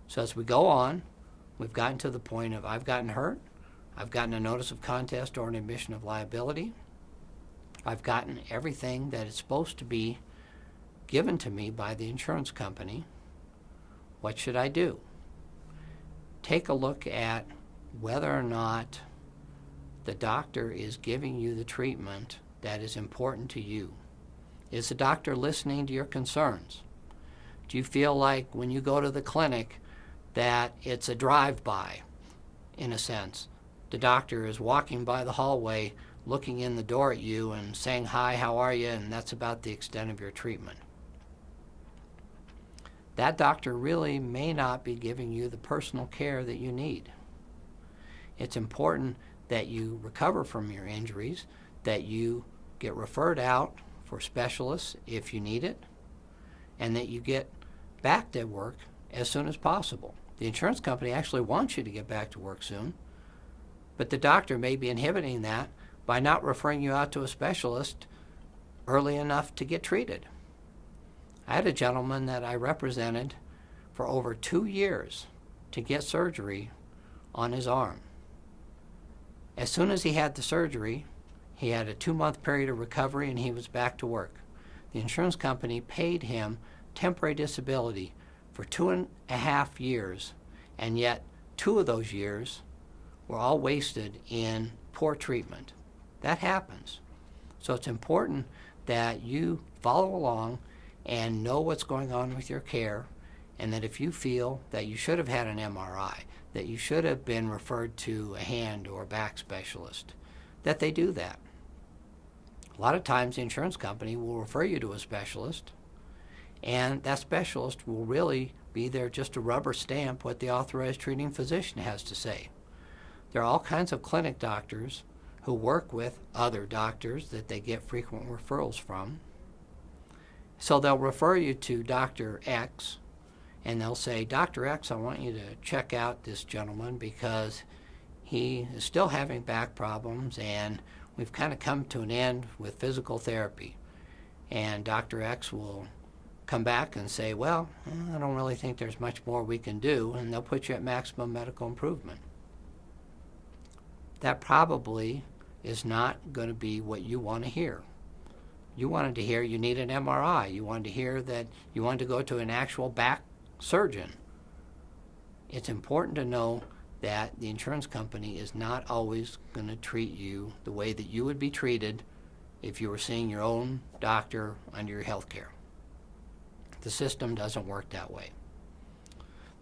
So as we go on, we've gotten to the point of I've gotten hurt, I've gotten a notice of contest or an admission of liability, I've gotten everything that is supposed to be given to me by the insurance company. What should I do? Take a look at whether or not the doctor is giving you the treatment that is important to you. Is the doctor listening to your concerns? Do you feel like when you go to the clinic that it's a drive-by, in a sense? The doctor is walking by the hallway, looking in the door at you and saying, "Hi, how are you?" and that's about the extent of your treatment. That doctor really may not be giving you the personal care that you need. It's important that you recover from your injuries, that you get referred out for specialists if you need it, and that you get back to work as soon as possible. The insurance company actually wants you to get back to work soon, but the doctor may be inhibiting that by not referring you out to a specialist early enough to get treated. I had a gentleman that I represented for over 2 years to get surgery on his arm. As soon as he had the surgery, he had a 2-month period of recovery and he was back to work. The insurance company paid him temporary disability for 2.5 years, and yet 2 of those years were all wasted in poor treatment. That happens. So it's important that you follow along and know what's going on with your care, and that if you feel that you should have had an MRI, that you should have been referred to a hand or back specialist, that they do that. A lot of times the insurance company will refer you to a specialist, and that specialist will really be there just to rubber stamp what the authorized treating physician has to say. There are all kinds of clinic doctors who work with other doctors that they get frequent referrals from. So they'll refer you to Dr. X, and they'll say, "Dr. X, I want you to check out this gentleman because he is still having back problems and we've kind of come to an end with physical therapy." And Dr. X will come back and say, "Well, I don't really think there's much more we can do," and they'll put you at maximum medical improvement. That probably is not going to be what you want to hear. You wanted to hear you need an MRI. You wanted to hear that you wanted to go to an actual back surgeon. It's important to know that the insurance company is not always going to treat you the way that you would be treated if you were seeing your own doctor under your health care. The system doesn't work that way.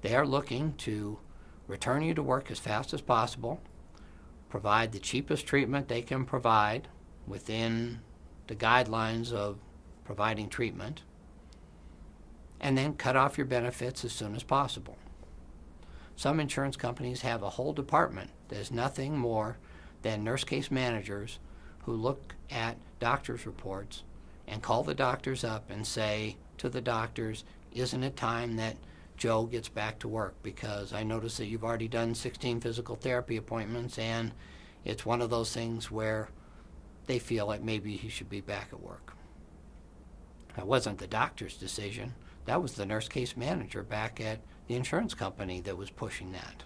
They are looking to return you to work as fast as possible, provide the cheapest treatment they can provide within the guidelines of providing treatment, and then cut off your benefits as soon as possible. Some insurance companies have a whole department that is nothing more than nurse case managers who look at doctors' reports and call the doctors up and say to the doctors, "Isn't it time that Joe gets back to work? Because I notice that you've already done 16 physical therapy appointments and it's one of those things where they feel like maybe he should be back at work." That wasn't the doctor's decision. That was the nurse case manager back at the insurance company that was pushing that.